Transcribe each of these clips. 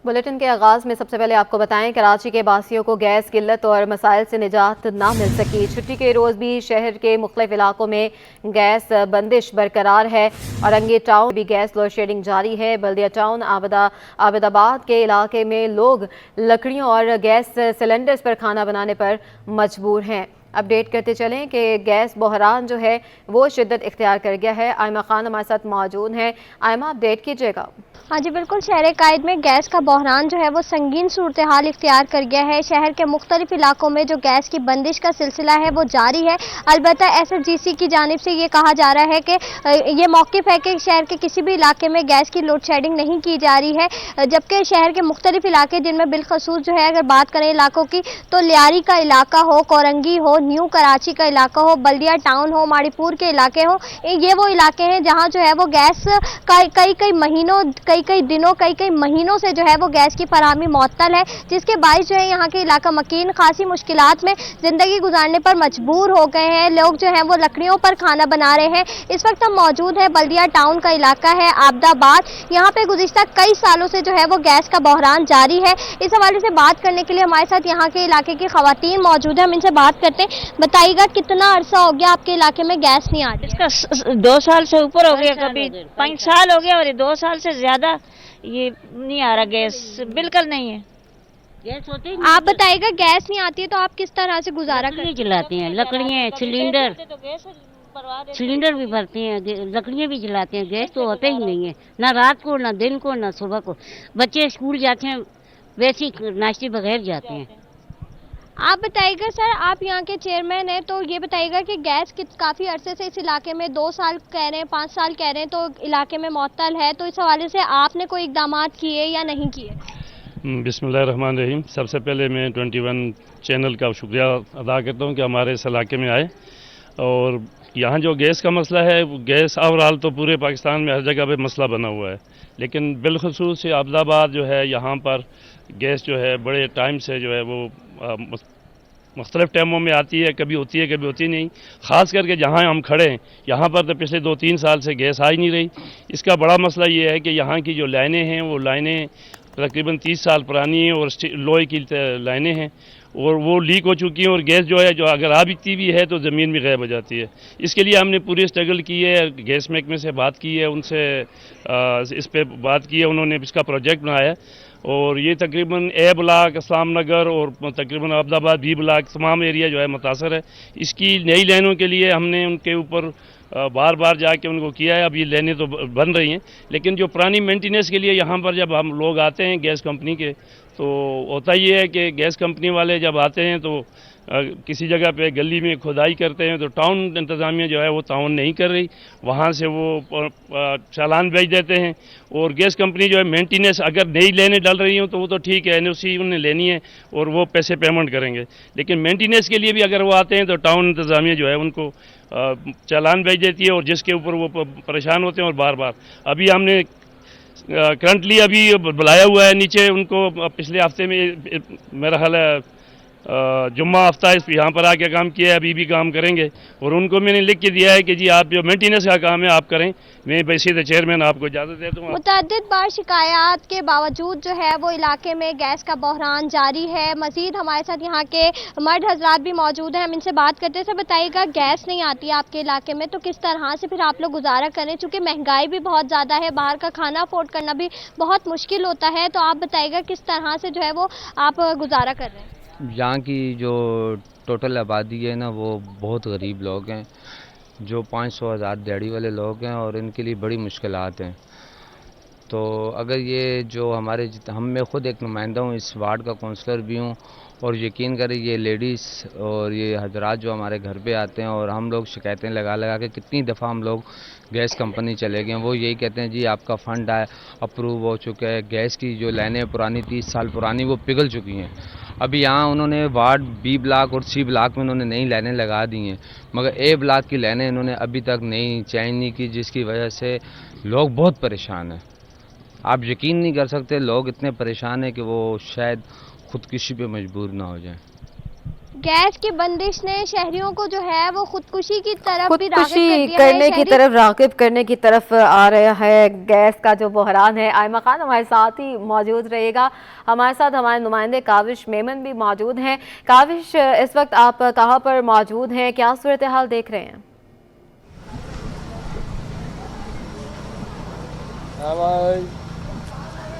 Bulletin के आगाज में सबसे पहले आपको बताएं, कराची के बासियों को गैस किल्लत और मसाइल से निजात ना मिल सकी। छुट्टी के रोज़ भी शहर के मुख्तलिफ इलाकों में गैस बंदिश बरकरार है। औरंगी टाउन में भी गैस लोड शेडिंग जारी है। बल्दिया टाउन आबदाबाद के इलाके में लोग लकड़ियों और गैस सिलेंडर्स पर खाना बनाने पर मजबूर हैं। अपडेट करते चलें कि गैस बहरान जो है वो शिद्दत इख्तियार कर गया है। आयमा खान हमारे साथ मौजूद हैं। आयमा, अपडेट कीजिएगा। हाँ जी बिल्कुल, शहर कायद में गैस का बहरान जो है वो संगीन सूरत हाल इख्तियार कर गया है। शहर के मुख्तलिफ इलाकों में जो गैस की बंदिश का सिलसिला है वो जारी है। अलबत्ता SFGC की जानिब से ये कहा जा रहा है कि ये मौक़िफ़ है कि शहर के किसी भी इलाके में गैस की लोड शेडिंग नहीं की जा रही है, जबकि शहर के मुख्तलिफ इलाके जिनमें बिलखसूस जो है अगर बात करें इलाकों की तो लियारी का इलाका हो, कोरंगी हो, न्यू कराची का इलाका हो, बल्दिया टाउन हो, माड़ीपुर के इलाके हो, ये वो इलाके हैं जहाँ जो है वो गैस का कई महीनों कई दिनों कई महीनों से जो है वो गैस की फराहमी मुअत्तल है, जिसके बाइस जो है यहाँ के इलाका मकीन खासी मुश्किलात में ज़िंदगी गुजारने पर मजबूर हो गए हैं। लोग जो हैं वो लकड़ियों पर खाना बना रहे हैं। इस वक्त हम मौजूद है बल्दिया टाउन का इलाका है आबदाबाद। यहाँ पे गुज़िश्ता कई सालों से जो है वो गैस का बहरान जारी है। इस हवाले से बात करने के लिए हमारे साथ यहाँ के इलाके की ख़वातीन मौजूद है। हम इनसे बात करते हैं। बताइएगा, कितना अरसा हो गया आपके इलाके में गैस नहीं आ रही? इसका 2 साल से ऊपर हो गया, कभी 5 साल हो गया और 2 साल से ज्यादा ये नहीं आ रहा, गैस बिल्कुल नहीं है। गैस होती नहीं। आप बताइएगा, गैस नहीं आती है तो आप किस तरह से गुजारा करते हैं? जलाते हैं, लकड़ियाँ, सिलेंडर भी भरते हैं, लकड़ियाँ भी जलाते हैं। गैस तो होता ही नहीं है, ना रात को, ना दिन को, ना सुबह को। बच्चे स्कूल जाते हैं वैसे ही नाश्ते बगैर जाते हैं। आप बताइएगा सर, आप यहाँ के चेयरमैन हैं, तो ये बताइएगा कि गैस काफ़ी अरसे से इस इलाके में 2 साल कह रहे हैं, 5 साल कह रहे हैं, तो इलाके में मुअत्तल है, तो इस हवाले से आपने कोई इक़दामात किए या नहीं किए? बिस्मिल्लाहिर्रहमानिर्रहीम। सबसे पहले मैं 21 चैनल का शुक्रिया अदा करता हूँ कि हमारे इस इलाके में आए। और यहाँ जो गैस का मसला है, गैस ओवरऑल तो पूरे पाकिस्तान में हर जगह पे मसला बना हुआ है, लेकिन बिलखसूस आबदाबाद जो है यहाँ पर गैस जो है बड़े टाइम से जो है वो मुख्तलिफ टाइमों में आती है, कभी होती है कभी होती नहीं। ख़ास करके जहाँ हम खड़े हैं यहाँ पर तो पिछले 2-3 साल से गैस आ ही नहीं रही। इसका बड़ा मसला ये है कि यहाँ की जो लाइनें हैं वो लाइनें तकरीबन 30 साल पुरानी हैं और लोहे की लाइनें हैं और वो लीक हो चुकी हैं, और गैस जो है जो अगर आ बिकती भी है तो ज़मीन में गायब हो जाती है। इसके लिए हमने पूरी स्ट्रगल की है, गैस महकमे से बात की है, उनसे इस पे बात की है, उन्होंने इसका प्रोजेक्ट बनाया और ये तकरीबन ए ब्लाक, इस्लाम नगर और तकरीबन अब्दाबाद बी ब्लाक तमाम एरिया जो है मुतासर है। इसकी नई लाइनों के लिए हमने उनके ऊपर बार बार जाके उनको किया है। अब ये लाइनें तो बन रही हैं, लेकिन जो पुरानी मेंटेनेंस के लिए यहाँ पर जब हम लोग आते हैं गैस कंपनी के, तो होता ये है कि गैस कंपनी वाले जब आते हैं तो किसी जगह पे गली में खुदाई करते हैं तो टाउन इंतज़ामिया जो है वो ताउन नहीं कर रही, वहाँ से वो चालान भेज देते हैं। और गैस कंपनी जो है मेंटेनेंस अगर नई लेने डाल रही हो तो वो तो ठीक है, NOC उन्हें लेनी है और वो पैसे पेमेंट करेंगे, लेकिन मेंटेनेंस के लिए भी अगर वो आते हैं तो टाउन इंतज़ामिया जो है उनको चालान भेज देती है और जिसके ऊपर वो परेशान होते हैं। और बार बार अभी हमने करंटली अभी बुलाया हुआ है नीचे उनको, पिछले हफ्ते में मेरा ख्याल है जुम्मा हफ्ता इस यहाँ पर आके काम किया है, अभी भी काम करेंगे। और उनको मैंने लिख के दिया है कि जी आप जो मेंटेनेंस का काम है आप करें, मैं वैसे चेयरमैन आपको इजाज़त देता हूँ। मुतअद्दिद बार शिकायत के बावजूद जो है वो इलाके में गैस का बहरान जारी है। मजीद हमारे साथ यहाँ के मर्द हजरात भी मौजूद हैं, हम इनसे बात करते हैं। सर बताइएगा, गैस नहीं आती है आपके इलाके में तो किस तरह से फिर आप लोग गुजारा करें, चूँकि महंगाई भी बहुत ज़्यादा है, बाहर का खाना अफोर्ड करना भी बहुत मुश्किल होता है, तो आप बताइएगा किस तरह से जो है वो आप गुजारा कर रहे हैं? यहाँ की जो टोटल आबादी है ना वो बहुत गरीब लोग हैं, जो 500,000 दिहाड़ी वाले लोग हैं और इनके लिए बड़ी मुश्किलात हैं। तो अगर ये जो हमारे हम मैं ख़ुद एक नुमाइंदा हूँ, इस वार्ड का काउंसलर भी हूँ, और यकीन करें ये लेडीज़ और ये हजरात जो हमारे घर पे आते हैं और हम लोग शिकायतें लगा लगा के कितनी दफ़ा हम लोग गैस कंपनी चले गए, वो यही कहते हैं जी आपका फ़ंड अप्रूव हो चुका है, गैस की जो लाइनें पुरानी 30 साल पुरानी वो पिघल चुकी हैं। अभी यहाँ उन्होंने वार्ड B ब्लॉक और C ब्लॉक में उन्होंने नई लाइनें लगा दी हैं, मगर A ब्लॉक की लाइनें इन्होंने अभी तक नई चेंज नहीं की, जिसकी वजह से लोग बहुत परेशान हैं। आप यकीन नहीं कर सकते, लोग इतने परेशान हैं कि वो शायद खुदकुशी पे मजबूर ना हो जाएं। गैस की बंदिश ने शहरियों को जो है वो खुदकुशी की तरफ भी राग़िब कर खुदकुशी दिया करने है। की तरफ राग़िब करने की तरफ आ रहा है गैस का जो बहरान है। आयमा खान हमारे साथ ही मौजूद रहेगा। हमारे साथ हमारे नुमाइंदे काविश मेमन भी मौजूद हैं। काविश, इस वक्त आप कहाँ पर मौजूद हैं, क्या सूरत हाल देख रहे हैं?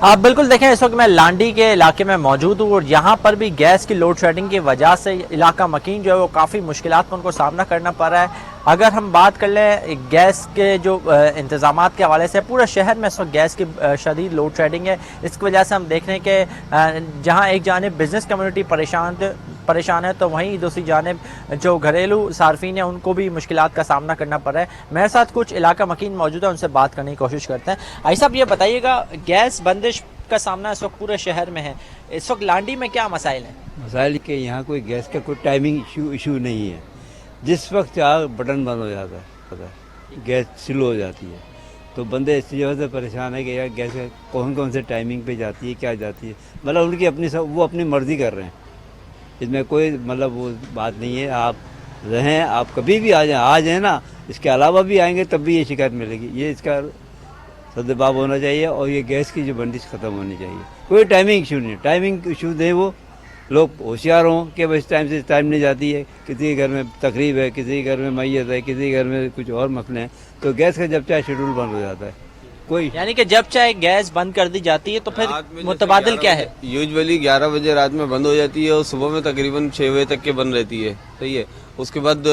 आप बिल्कुल देखें, इस वक्त मैं लांडी के इलाके में मौजूद हूँ और यहाँ पर भी गैस की लोड शेडिंग की वजह से इलाका मकीन जो है वो काफ़ी मुश्किलात का उनको सामना करना पड़ रहा है। अगर हम बात कर लें गैस के जो इंतज़ामात के हवाले से, पूरे शहर में इस वक्त गैस की शदीद लोड शेडिंग है। इसकी वजह से हम देख रहे हैं कि जहाँ एक जानिब बिज़नेस कम्युनिटी परेशान है तो वहीं दूसरी जानिब जो घरेलू सार्फिन है उनको भी मुश्किलात का सामना करना पड़ रहा है। मेरे साथ कुछ इलाका मकीन मौजूद है, उनसे बात करने की कोशिश करते हैं। भाई साहब, ये बताइएगा, गैस बंदिश का सामना इस वक्त पूरे शहर में है, इस वक्त लांडी में क्या मसाइल हैं? मसाइल के यहाँ कोई गैस का कोई टाइमिंग इशू नहीं है। जिस वक्त चाहे बटन बंद हो जाता है, गैस स्लो हो जाती है, तो बंदे इस वजह से परेशान है कि यार गैस कौन कौन से टाइमिंग पे जाती है, क्या जाती है, मतलब उनकी अपनी वो अपनी मर्जी कर रहे हैं। इसमें कोई मतलब वो बात नहीं है। आप रहें, आप कभी भी आ जाएं ना, इसके अलावा भी आएंगे तब भी ये शिकायत मिलेगी। ये इसका सदबाब होना चाहिए और ये गैस की जो बंदिश ख़त्म होनी चाहिए। कोई टाइमिंग इशू नहीं है, टाइमिंग इशू दें, वो लोग होशियार हों कि बस टाइम से टाइम नहीं जाती है। किसी के घर में तकरीब है, किसी के घर में मैयत है, किसी के घर में कुछ और मसले हैं, तो गैस का जब चाहे शेड्यूल बंद हो जाता है। कोई यानी कि जब चाहे गैस बंद कर दी जाती है, तो फिर मुतबादिल क्या है? यूजुअली 11 बजे रात में बंद हो जाती है और सुबह में तकरीबन 6 बजे तक के बंद रहती है, सही है। उसके बाद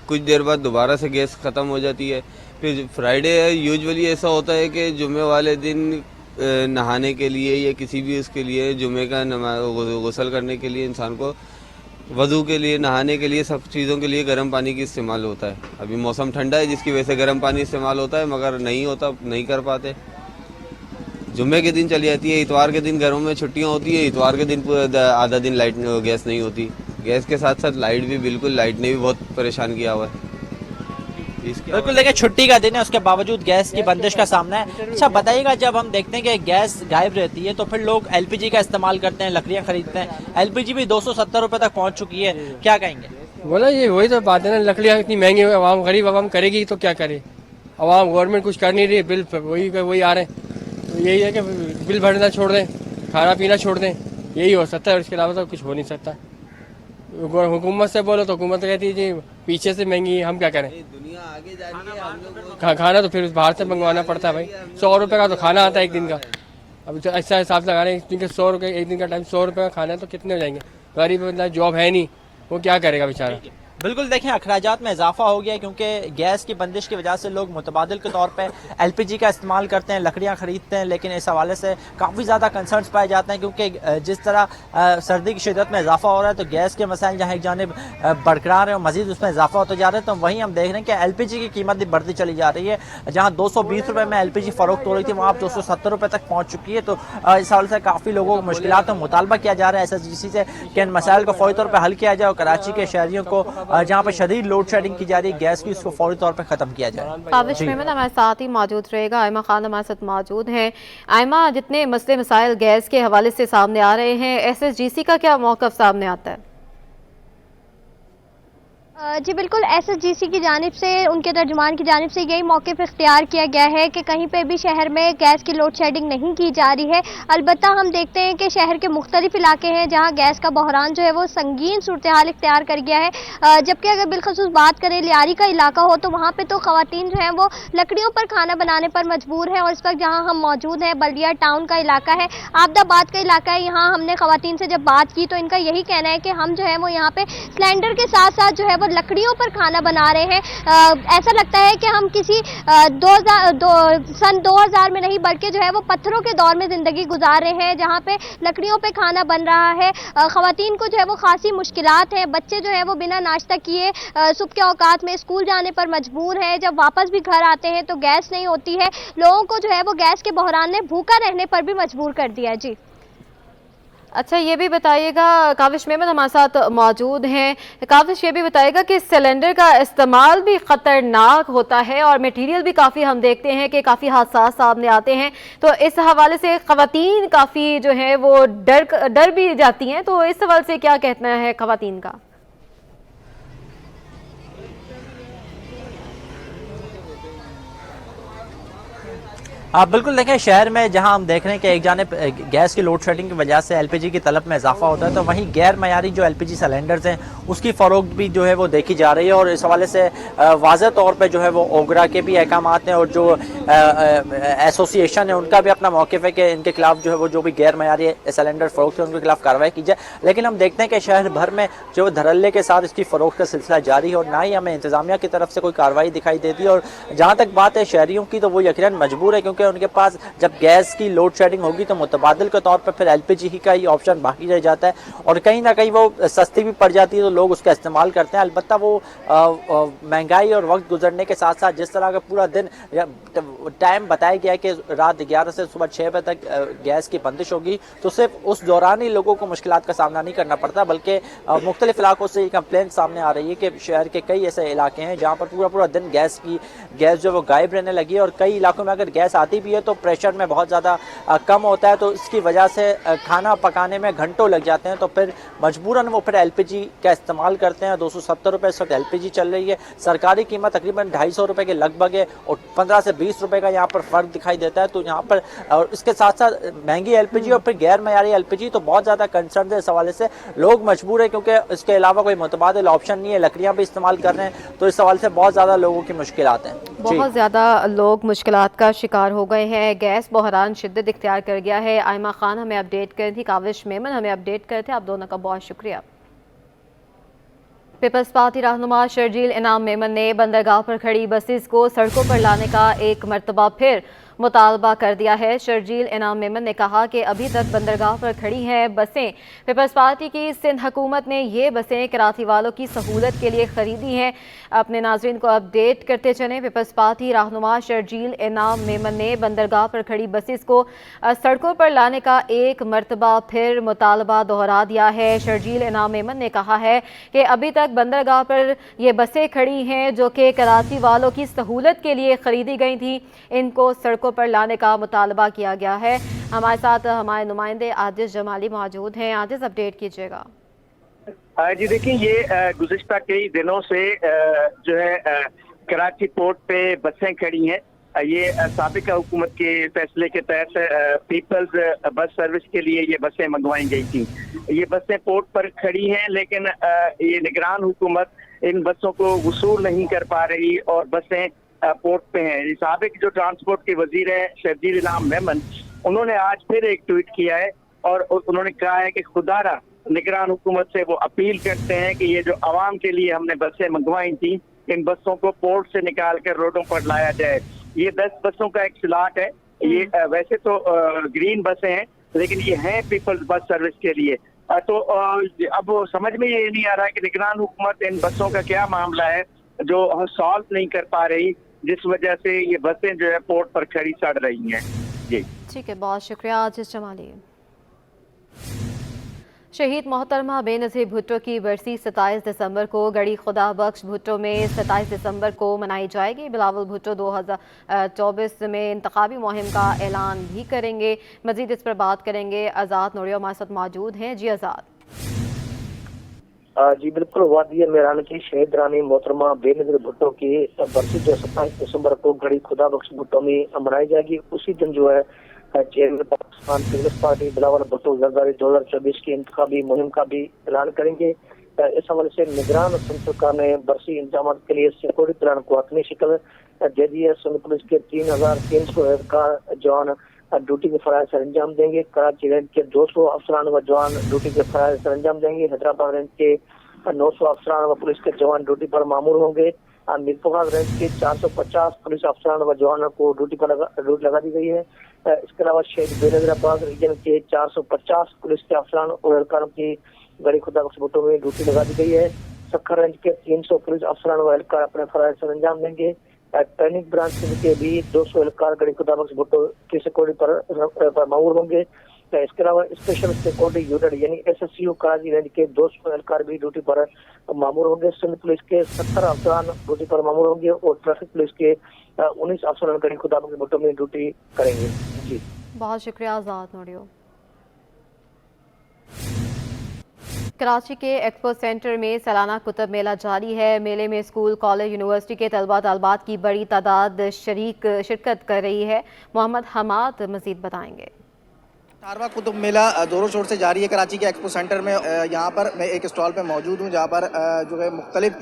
कुछ देर बाद दोबारा से गैस ख़त्म हो जाती है। फिर फ्राइडे यूजुअली ऐसा होता है कि जुमे वाले दिन नहाने के लिए या किसी भी उसके लिए जुमे का गुस्ल करने के लिए इंसान को वज़ू के लिए, नहाने के लिए, सब चीज़ों के लिए गर्म पानी की इस्तेमाल होता है। अभी मौसम ठंडा है जिसकी वजह से गर्म पानी इस्तेमाल होता है, मगर नहीं कर पाते। जुम्मे के दिन चली जाती है, इतवार के दिन घरों में छुट्टियां होती है, इतवार के दिन आधा दिन गैस नहीं होती। गैस के साथ साथ लाइट ने भी बहुत परेशान किया हुआ है। बिल्कुल देखिए, छुट्टी का दिन है, उसके बावजूद गैस की बंदिश का सामना है। अच्छा बताइएगा, जब हम देखते हैं कि गैस गायब रहती है तो फिर लोग एलपीजी का इस्तेमाल करते हैं, लकड़ियां खरीदते हैं। एलपीजी भी 270 रुपए तक पहुंच चुकी है, क्या कहेंगे? बोला ये वही तो बात है ना, लकड़ियाँ इतनी महंगी हो, आवाम गरीब आवाम करेगी तो क्या करे? आवाम गवर्नमेंट कुछ कर नहीं रही, बिल वही आ रहे हैं। तो यही है कि बिल भरना छोड़ दें, खाना पीना छोड़ दें, यही हो सकता है। इसके अलावा तो कुछ हो नहीं सकता। हुकूमत से बोलो तो हुकूमत कहती है जी पीछे से महंगी, हम क्या करें? दुनिया आगे जा रही है, हम लोग खाना तो फिर बाहर से मंगवाना पड़ता है भाई। 100 रुपये का तो खाना आता है एक दिन का। अब तो ऐसा हिसाब लगा रहे हैं, एक दिन का 100 रुपये, एक दिन का टाइम 100 रुपये का खाना है तो कितने हो जाएंगे? गरीब बंदा, जॉब है नहीं, वो क्या करेगा बेचारा? बिल्कुल देखें, अखराजात में इजाफा हो गया है क्योंकि गैस की बंदिश की वजह से लोग मुतबादिल के तौर पे एलपीजी का इस्तेमाल करते हैं, लकड़ियां खरीदते हैं। लेकिन इस हवाले से काफ़ी ज़्यादा कंसर्न्स पाए जाते हैं क्योंकि जिस तरह सर्दी की शिद्दत में इजाफा हो रहा है तो गैस के मसाइल जहाँ एक जानिब बरकरार है और मजीद उसमें इजाफा होता जा रहा है, तो वहीं हम देख रहे हैं कि एलपीजी की कीमत भी बढ़ती चली जा रही है। जहाँ 220 रुपये में एलपीजी फ़रोख्त हो रही थी, वहाँ अब 270 रुपये तक पहुँच चुकी है। तो इस हवाले से काफ़ी लोगों को मुश्किलात में मुतालबा किया जा रहा है SSGC से कि इन मसाइल को फौरी तौर पर हल किया जाए और कराची के शहरियों को जहाँ पर शदीद लोड शेडिंग की जा रही है गैस की, उसको फौरी तौर पर खत्म किया जाए। काविश मेमन हमारे साथ ही मौजूद रहेगा। आयमा खान हमारे साथ मौजूद हैं। आयमा, जितने मसले मसाइल गैस के हवाले से सामने आ रहे हैं, SSGC का क्या मौक़िफ़ सामने आता है? जी बिल्कुल, SSGC की जानिब से, उनके तर्जुमान की जानिब से यही मौक़िफ़ इख्तियार किया गया है कि कहीं पे भी शहर में गैस की लोड शेडिंग नहीं की जा रही है। अलबत्ता हम देखते हैं कि शहर के मुख्तलिफ इलाके हैं जहां गैस का बहरान जो है वो संगीन सूरत हाल इख्तियार कर गया है। जबकि अगर बिलखसूस बात करें लियारी का इलाका हो तो वहाँ पर तो ख़वातीन जो हैं वो लकड़ियों पर खाना बनाने पर मजबूर हैं। और इस वक्त जहाँ हम मौजूद हैं बल्दिया टाउन का इलाका है, आबदाबाद का इलाका है। यहाँ हमने ख़वातीन से जब बात की तो इनका यही कहना है कि हम जो है वो यहाँ पे सिलेंडर के साथ साथ जो है वो लकड़ियों पर खाना बना रहे हैं। ऐसा लगता है कि हम किसी सन 2000 में नहीं बल्कि जो है वो पत्थरों के दौर में ज़िंदगी गुजार रहे हैं, जहाँ पे लकड़ियों पे खाना बन रहा है। ख़वातीन को जो है वो खासी मुश्किलात हैं। बच्चे जो है वो बिना नाश्ता किए सुबह के औकात में स्कूल जाने पर मजबूर हैं। जब वापस भी घर आते हैं तो गैस नहीं होती है। लोगों को जो है वो गैस के बहरान ने भूखा रहने पर भी मजबूर कर दिया। जी अच्छा, ये भी बताइएगा, काविश मेमन हमारे साथ मौजूद हैं। काविश, ये भी बताइएगा कि सिलेंडर का इस्तेमाल भी ख़तरनाक होता है और मटेरियल भी काफ़ी हम देखते हैं कि काफ़ी हादसा सामने आते हैं, तो इस हवाले से ख़वातीन काफ़ी जो है वो डर भी जाती हैं, तो इस हवाले से क्या कहना है ख़वातीन का? बिल्कुल देखें, शहर में जहां हम देख रहे हैं कि एक जानिब गैस की लोड शेडिंग की वजह से एलपीजी की तलब में इजाफा होता है, तो वहीं गैर मयारी जो एलपीजी सिलेंडर्स हैं उसकी फ़रोख्त भी जो है वो देखी जा रही है। और इस हवाले से वाज़ह तौर पे जो है वो ओगरा के भी अहकामात हैं और जो एसोसिएशन है उनका भी अपना मौक़िफ़ है कि इनके खिलाफ जो है वो जो भी गैर मयारी सिलेंडर फ़रोख्त है उनके खिलाफ कार्रवाई की जाए। लेकिन हम देखते हैं कि शहर भर में जो धड़ल्ले के साथ इसकी फ़रोख्त का सिलसिला जारी है और ना ही हमें इंतज़ामिया की तरफ से कोई कार्रवाई दिखाई देती है। और जहाँ तक बात है शहरियों की, तो वो यकीनन मजबूर है, क्योंकि उनके पास जब गैस की लोड शेडिंग होगी तो मुतबादिल के तौर पर फिर एलपीजी ही का ही ऑप्शन बाकी रह जाता है और कहीं ना कहीं वो सस्ती भी पड़ जाती है तो लोग उसका इस्तेमाल करते हैं। अलबत्ता वो महंगाई और वक्त गुजरने के साथ साथ जिस तरह का पूरा दिन टाइम बताया गया है कि रात 11 से सुबह 6 बजे तक गैस की बंदिश होगी, तो सिर्फ उस दौरान ही लोगों को मुश्किलात का सामना नहीं करना पड़ता, बल्कि मुख्तलिफ इलाकों से ये कंप्लेंट सामने आ रही है कि शहर के कई ऐसे इलाके हैं जहाँ पर पूरा दिन गैस जो वो गायब रहने लगी है। और कई इलाकों में अगर गैस आती भी है तो प्रेशर में बहुत ज़्यादा कम होता है, तो इसकी वजह से खाना पकाने में घंटों लग जाते हैं, तो फिर मजबूरन वो फिर एलपीजी का इस्तेमाल करते हैं। 270 रुपये इस वक्त एलपीजी चल रही है, सरकारी कीमत तकरीबन 250 रुपये के लगभग है और 15 से 20 रुपये का यहाँ पर फ़र्क दिखाई देता है। तो यहाँ पर और इसके साथ साथ महंगी एलपीजी और फिर गैर मयारी एलपीजी, तो बहुत ज़्यादा कंसर्न है इस हवाले से। लोग मजबूर है क्योंकि इसके अलावा कोई मुतबादिल ऑप्शन नहीं है, लकड़ियाँ भी इस्तेमाल कर रहे हैं, तो इस हवाले से बहुत ज़्यादा लोगों की मुश्किलात हैं। बहुत ज़्यादा लोग मुश्किलात का शिकार हो गए हैं। गैस बहरान शिद्दत इख्तियार कर गया है। आयमा खान हमें अपडेट कर थी, काविश मेमन हमें अपडेट कर थे। आप दोनों का बहुत शुक्रिया। पीपल्स पार्टी रहनुमा शर्जील इनाम मेमन ने बंदरगाह पर खड़ी बसेस को सड़कों पर लाने का एक मरतबा फिर मुतालबा कर दिया है। शर्जील इनाम मेमन ने कहा कि अभी तक बंदरगाह पर खड़ी हैं बसें। पीपल्स पार्टी की सिंध हुकूमत ने ये बसें कराची वालों की सहूलत के लिए ख़रीदी हैं। अपने नाज़रीन को अपडेट करते चलें। पीपल्स पार्टी रहनुमा शर्जील इनाम मेमन ने बंदरगाह पर खड़ी बसेस को सड़कों पर लाने का एक मरतबा फिर मुतालबा दोहरा दिया है। शर्जील इनाम मेमन ने कहा है कि अभी तक बंदरगाह पर ये बसें खड़ी हैं जो कि कराची वालों की सहूलत के लिए ख़रीदी गई थी, इनको सड़कों पर लाने का मुतालबा किया गया है। हमारे साथ हमारे नुमाइंदे आदिश जमाली मौजूद हैं। आदिश, अपडेट कीजिएगा। जी देखिए, ये गुज़िश्ता कई दिनों से जो है कराची पोर्ट पे बसें खड़ी हैं। ये साबिका हुकूमत के फैसले के तहत पीपल्स बस सर्विस के लिए ये बसें मंगवाई गई थी। ये बसें पोर्ट पर खड़ी हैं, लेकिन ये निगरान हुकूमत इन बसों को वसूल नहीं कर पा रही और बसें पोर्ट पे हैं। साबिक जो ट्रांसपोर्ट के वजीर है शर्जील इनाम मेमन, उन्होंने आज फिर एक ट्वीट किया है और उन्होंने कहा है कि खुदारा निगरान हुकूमत से वो अपील करते हैं कि ये जो आवाम के लिए हमने बसें मंगवाई थी, इन बसों को पोर्ट से निकाल कर रोडों पर लाया जाए। ये 10 बसों का एक स्लॉट है। ये वैसे तो ग्रीन बसें हैं, लेकिन ये हैं पीपल्स बस सर्विस के लिए। तो अब समझ में ये नहीं आ रहा है कि निगरान हुकूमत इन बसों का क्या मामला है जो सॉल्व नहीं कर पा रही, जिस वजह से ये बसें जो है पोर्ट पर खड़ी सड़ रही हैं। जी ठीक है, बहुत शुक्रिया आजिज जमाली। शहीद मोहतरमा बेनज़ीर भुट्टो की बरसी 27 दिसंबर को गढ़ी खुदा बख्श भुट्टो में 27 दिसंबर को मनाई जाएगी। बिलावल भुट्टो 2024 में इंतखाबी मुहिम का ऐलान भी करेंगे। मजीद इस पर बात करेंगे। आज़ाद नूरिया हमारे साथ मौजूद हैं। जी आज़ाद। जी बिल्कुल, वादी मेरान की शहीद रानी मोहतरमा बेनज़ीर भुट्टो की बरसी जो 27 दिसंबर को गढ़ी खुदा बख्श भुट्टो में मनाई जाएगी। उसी दिन जो है चेयरमैन पाकिस्तान पीपल्स पार्टी बिलावल भुट्टो जरदारी 2024 की इंतखाबी मुहिम का भी ऐलान करेंगे। इस हवाले से निगरान सरकार ने बरसी इंतजाम के लिए सिक्योरिटी प्लान को अपनी शक्ल दे दी है। सिंध पुलिस के 3300 एहलकार जवान ड्यूटी के फराज सर अंजाम देंगे। कराची रेंज के 200 अफसरान व जवान ड्यूटी के फराज सर अंजाम देंगे। हैदराबाद रेंज के 900 अफसरान व पुलिस के जवान ड्यूटी पर मामूर होंगे। मीरपुर रेंज के 450 पुलिस अफसरान व जवानों को ड्यूटी लगा दी गई है। इसके अलावा शहीद बेनज़ीराबाद रीजन के 450 पुलिस के अफसरान और एहलकारों की गढ़ी खुदा बख्श भुट्टो में ड्यूटी लगा दी गई है। सक्खर रेंज के 300 पुलिस अफसरान व एहलकार अपने फराइज सर अंजाम देंगे। ट्रेनिंग ब्रांच के भी 200 एहलकार गढ़ी खुदा बख्श भुट्टो की सिक्योरिटी पर मामूर होंगे। इसके अलावा स्पेशल सिक्योरिटी यूनिट यानी SSU कराची रेंज के 200 एहलकार भी ड्यूटी पर मामूर होंगे। सिंध पुलिस के 70 अफसरान ड्यूटी पर मामूर होंगे और ट्रैफिक पुलिस के 19 अफसरान गढ़ी खुदा बख्श भुट्टो में ड्यूटी करेंगे। जी बहुत शुक्रिया आज़ाद नूरियो। कराची के एक्सपो सेंटर में सालाना कुतुब मेला जारी है। मेले में स्कूल, कॉलेज, यूनिवर्सिटी के तलबा तलबात की बड़ी तादाद शिरकत कर रही है। मोहम्मद हमाद मजीद बताएंगे। 18वां कुतुब मेला जोरों शोर से जारी है कराची के एक्सपो सेंटर में। यहाँ पर मैं एक स्टॉल पे मौजूद हूँ जहाँ पर जो है मुख्तलिफ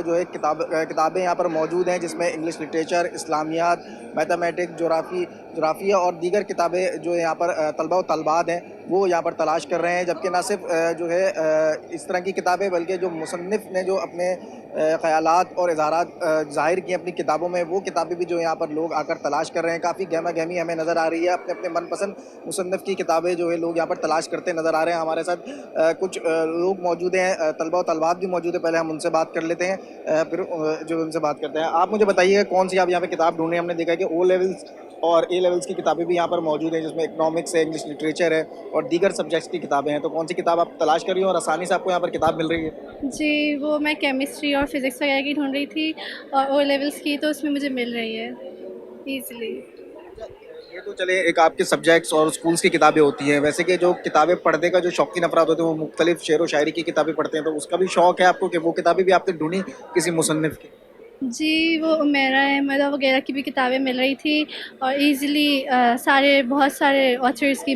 जो है किताबें यहाँ पर मौजूद हैं, जिसमें इंग्लिश लिटरेचर, इस्लामियात, मैथमेटिक्स, जोग्राफिया और दीगर किताबें जो यहाँ पर तलबा व तलबात हैं वो यहाँ पर तलाश कर रहे हैं। जबकि न सिर्फ जो है इस तरह की किताबें बल्कि जो मुसन्निफ़ ने जो अपने ख़यालात और इज़हारात ज़ाहिर किए अपनी किताबों में, वो किताबें भी जो यहाँ पर लोग आकर तलाश कर रहे हैं। काफ़ी गहमा गहमी हमें नज़र आ रही है। अपने अपने मनपसंद मुसन्निफ़ की किताबें जो है लोग यहाँ पर तलाश करते नज़र आ रहे हैं। हमारे साथ कुछ लोग मौजूद हैं, तलबा व तलबात भी मौजूद है। पहले हम उनसे बात कर लेते हैं, फिर जो उनसे बात करते हैं। आप मुझे बताइए कौन सी आप यहाँ पर किताब ढूंढे? हमने देखा कि ओ लेवल्स और ए लेवल्स की किताबें भी यहाँ पर मौजूद हैं, जिसमें इकनॉमिक्स है, इंग्लिश लिटरेचर है और दीगर सब्जेक्ट्स की किताबें हैं। तो कौन सी किताब आप तलाश कर रही हो और आसानी से आपको यहाँ पर किताब मिल रही है? जी, वो मैं केमिस्ट्री और फिज़िक्स वगैरह की ढूंढ रही थी और ओ लेवल्स की, तो उसमें मुझे मिल रही है ईज़िली। ये तो चले एक आपके सब्जेक्ट्स और स्कूल्स की किताबें होती हैं, वैसे कि जो किताबें पढ़ने का जो शौकीन अफराद होते हैं वो मुख्तलिफ शेर व शायरी की किताबें पढ़ते हैं, तो उसका भी शौक़ है आपको कि वो किताबें भी आपने ढूंढी किसी मुसन्निफ़ की? जी, वो मेरा अहमद वगैरह की भी किताबें मिल रही थी और ईज़िली बहुत सारे ऑथर्स की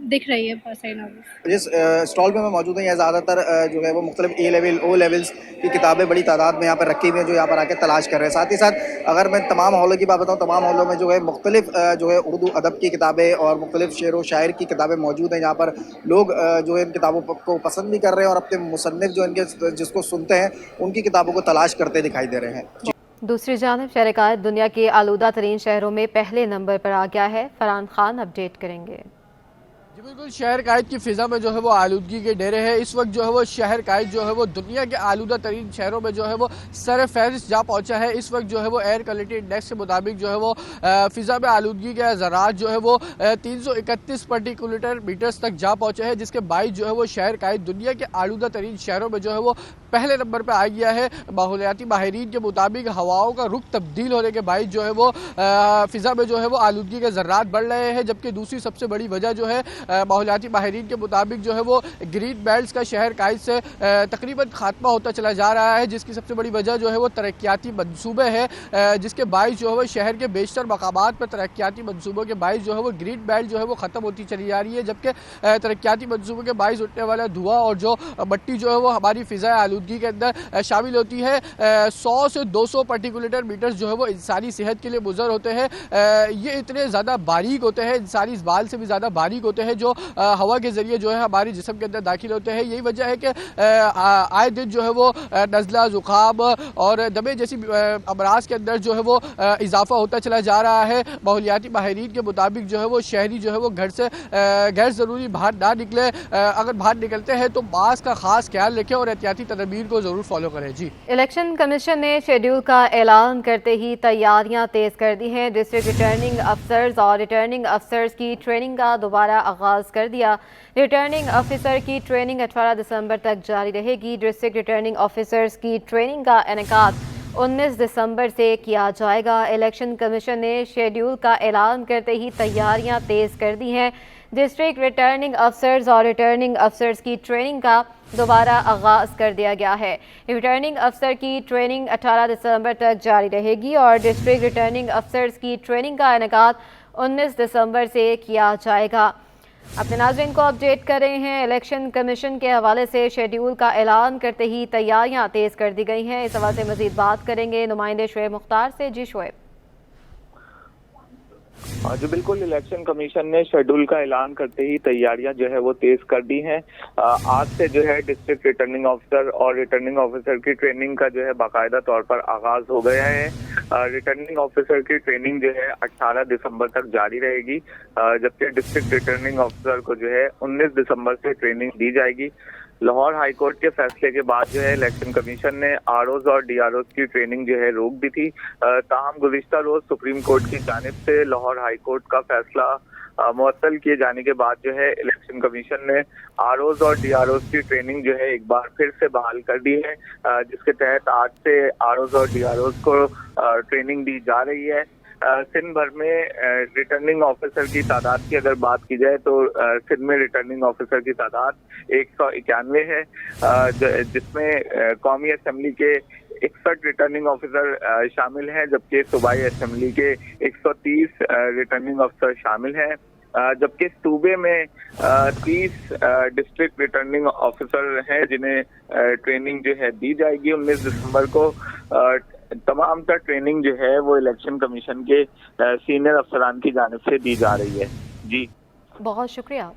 दिख रही है, बहुत सारी नॉवेल्स। जिस स्टॉल पे मैं मौजूद हूँ, यहाँ ज़्यादातर जो है वो मुख्तलिफ ए लेवल, ओ लेवल्स की किताबें बड़ी तादाद में यहाँ पर रखी हुई हैं, जो यहाँ पर आके तलाश कर रहे हैं। साथ ही साथ अगर मैं तमाम हॉलों की बात बताऊँ, तमाम हॉलों में जो है मुख्तलिफ जो है उर्दू अदब की किताबें और मुख्तलिफ शेर व शायर की किताबें मौजूद हैं। यहाँ पर लोग जो है इन किताबों को पसंद भी कर रहे हैं और अपने मुसन्निफ़ जो इनके जिसको सुनते हैं उनकी किताबों को तलाश करते दिखाई दे रहे हैं। दूसरी जानिब शहर कायद दुनिया के आलूदा तरीन शहरों में पहले नंबर पर आ गया है। फरहान खान अपडेट करेंगे। जी बिल्कुल, शहर कायद की फ़िज़ा में जो है वो आलूदगी के डेरे हैं। इस वक्त जो है वो शहर कायद जो है वो दुनिया के आलूदा तरीन शहरों में जो है वो सर फहरिस्त जा पहुंचा है। इस वक्त जो है वो एयर क्वालिटी इंडेक्स के मुताबिक जो है वो फ़िज़ा में आलूदगी के ज़रात जो है वो 331 पार्टिकुलेटर मीटर्स तक जा पहुँचे हैं, जिसके बाईस जो है वो शहर कायद दुनिया के आलूदा तरीन शहरों में जो है वो पहले नंबर पर आ गया है। माहौलियाती माहिरीन के मुताबिक हवाओं का रुख तब्दील होने के बाईस जो है वो फ़िज़ा में जो है वो आलूदगी के ज़रात बढ़ रहे हैं। जबकि दूसरी सबसे बड़ी वजह जो है माहौलियाती माहिरीन के मुताबिक जो है वो ग्रीन बेल्ट का शहर कायद से तकरीबन खात्मा होता चला जा रहा है, जिसकी सबसे बड़ी वजह जो है वो तरक्याती मंसूबे हैं, जिसके बाईस जो है वो शहर के बेशतर मकामात पर तरक्याती मंसूबों के बाईस जो है वो ग्रीन बेल्ट जो है वो ख़त्म होती चली जा रही है। जबकि तरक्याती मंसूबों के बाईस उठने वाला धुआं और जो मट्टी जो है वो हमारी फ़िज़ा आलूदगी के अंदर शामिल होती है। 100 से 200 पार्टिकुलेटर मीटर्स जो है वो इंसानी सेहत के लिए मुज़र होते हैं। ये इतने ज़्यादा बारीक होते हैं, इंसानी बाल से भी ज़्यादा बारीक होते हैं, जो हवा के ज़रिए जो है हमारे जिस्म के अंदर दाखिल होते हैं। यही वजह है कि आए दिन जो है वो नज़ला, ज़ुकाम और दमे जैसी अमराज के अंदर जो है वो इजाफा होता चला जा रहा है। माहौलियाती माहिरीन के मुताबिक जो है वो शहरी जो है वो घर से गैर ज़रूरी बाहर ना निकले। अगर बाहर निकलते हैं तो मास्क का खास ख्याल रखें और एहतियाती तदबीर को ज़रूर फॉलो करें। जी, इलेक्शन कमीशन ने शेड्यूल का ऐलान करते ही तैयारियां तेज़ कर दी हैं। डिस्ट्रिक्ट रिटर्निंग अफसर्स और रिटर्निंग अफसर्स की ट्रेनिंग का दोबारा आगाज़ कर दिया। रिटर्निंग ऑफिसर की ट्रेनिंग 18 दिसंबर तक जारी रहेगी। डिस्ट्रिक्ट रिटर्निंग ऑफिसर्स की ट्रेनिंग का इनेकाद 19 दिसंबर से किया जाएगा। इलेक्शन कमीशन ने शेड्यूल का ऐलान करते ही तैयारियां तेज़ कर दी हैं। डिस्ट्रिक्ट रिटर्निंग अफसर्स और रिटर्निंग अफसर्स की ट्रेनिंग का दोबारा आगाज़ कर दिया गया है। रिटर्निंग अफसर की ट्रेनिंग 18 दिसंबर तक जारी रहेगी और डिस्ट्रिक्ट रिटर्निंग अफसर्स की ट्रेनिंग का इनेकाद 19 दिसंबर से किया जाएगा। अपने नाज़रीन को अपडेट कर रहे हैं। इलेक्शन कमीशन के हवाले से शेड्यूल का ऐलान करते ही तैयारियां तेज़ कर दी गई हैं। इस हवाले से मज़ीद बात करेंगे नुमाइंदे शोएब मुख्तार से। जी शोएब। हाँ जी बिल्कुल, इलेक्शन कमीशन ने शेड्यूल का ऐलान करते ही तैयारियां जो है वो तेज कर दी हैं। आज से जो है डिस्ट्रिक्ट रिटर्निंग ऑफिसर और रिटर्निंग ऑफिसर की ट्रेनिंग का जो है बाकायदा तौर पर आगाज हो गया है। रिटर्निंग ऑफिसर की ट्रेनिंग जो है 18 दिसंबर तक जारी रहेगी, जबकि डिस्ट्रिक्ट रिटर्निंग ऑफिसर को जो है 19 दिसंबर से ट्रेनिंग दी जाएगी। लाहौर हाई कोर्ट के फैसले के बाद जो है इलेक्शन कमीशन ने आरओज और डीआरओज की ट्रेनिंग जो है रोक दी थी। ताहम गुज़िश्ता रोज सुप्रीम कोर्ट की जानिब से लाहौर हाई कोर्ट का फैसला मुअत्तल किए जाने के बाद जो है इलेक्शन कमीशन ने आरओज और डीआरओज की ट्रेनिंग जो है एक बार फिर से बहाल कर दी है, जिसके तहत आज से आरओज और डीआरओज को ट्रेनिंग दी जा रही है। सिंध भर में रिटर्निंग ऑफिसर की तादाद की अगर बात की जाए तो सिंध में रिटर्निंग ऑफिसर की तादाद 191 है, जिसमें कौमी असेंबली के 61 रिटर्निंग ऑफिसर शामिल हैं, जबकि सूबाई असेंबली के 130 रिटर्निंग ऑफिसर शामिल हैं, जबकि सूबे में 30 डिस्ट्रिक्ट रिटर्निंग ऑफिसर हैं जिन्हें ट्रेनिंग जो है दी जाएगी। 19 दिसंबर को तमाम तर ट्रेनिंग जो है वो इलेक्शन कमीशन के सीनियर अफसरान की जानिब से दी जा रही है। जी बहुत शुक्रिया।